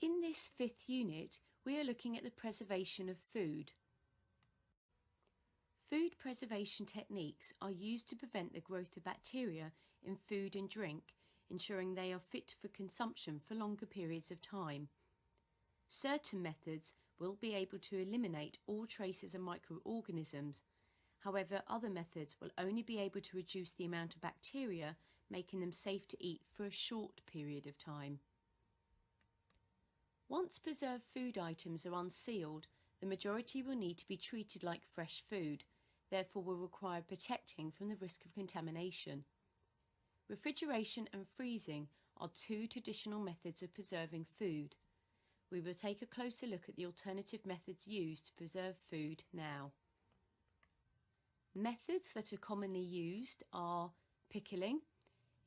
In this 5th unit, we are looking at the preservation of food. Food preservation techniques are used to prevent the growth of bacteria in food and drink, ensuring they are fit for consumption for longer periods of time. Certain methods will be able to eliminate all traces of microorganisms. However, other methods will only be able to reduce the amount of bacteria, making them safe to eat for a short period of time. Once preserved food items are unsealed, the majority will need to be treated like fresh food, therefore will require protecting from the risk of contamination. Refrigeration and freezing are two traditional methods of preserving food. We will take a closer look at the alternative methods used to preserve food now. Methods that are commonly used are pickling,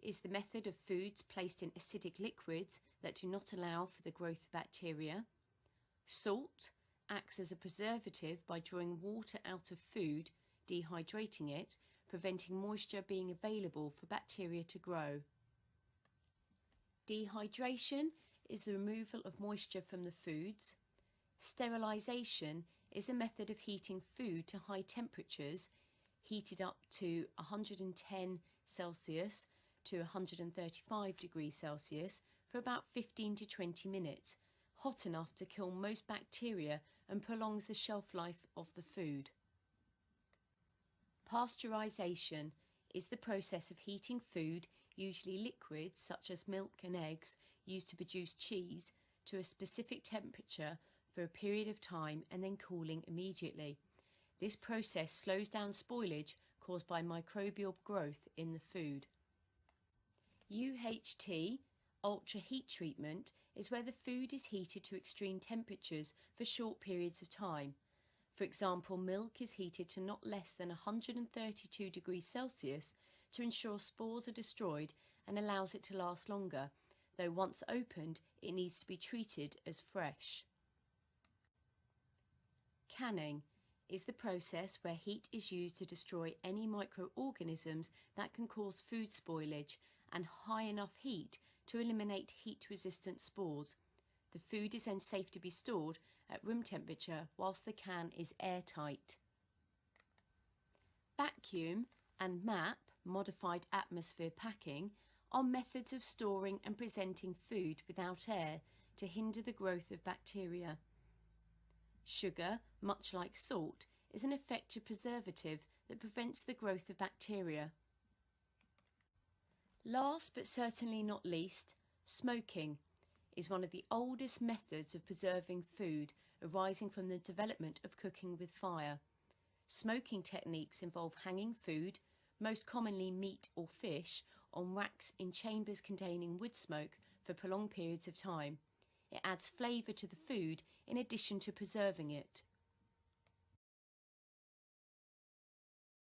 is the method of foods placed in acidic liquids that do not allow for the growth of bacteria. Salt acts as a preservative by drawing water out of food, dehydrating it, preventing moisture being available for bacteria to grow. Dehydration is the removal of moisture from the foods. Sterilization is a method of heating food to high temperatures, heated up to 110 Celsius to 135 degrees Celsius for about 15 to 20 minutes, hot enough to kill most bacteria and prolongs the shelf life of the food. Pasteurization is the process of heating food, usually liquids such as milk and eggs used to produce cheese, to a specific temperature for a period of time and then cooling immediately. This process slows down spoilage caused by microbial growth in the food. UHT, ultra heat treatment, is where the food is heated to extreme temperatures for short periods of time. For example, milk is heated to not less than 132 degrees Celsius to ensure spores are destroyed and allows it to last longer, though once opened it needs to be treated as fresh. Canning is the process where heat is used to destroy any microorganisms that can cause food spoilage and high enough heat to eliminate heat-resistant spores. The food is then safe to be stored at room temperature whilst the can is airtight. Vacuum and MAP, modified atmosphere packing, are methods of storing and presenting food without air to hinder the growth of bacteria. Sugar, much like salt, is an effective preservative that prevents the growth of bacteria. Last but certainly not least, smoking is one of the oldest methods of preserving food, arising from the development of cooking with fire. Smoking techniques involve hanging food, most commonly meat or fish, on racks in chambers containing wood smoke for prolonged periods of time. It adds flavour to the food in addition to preserving it.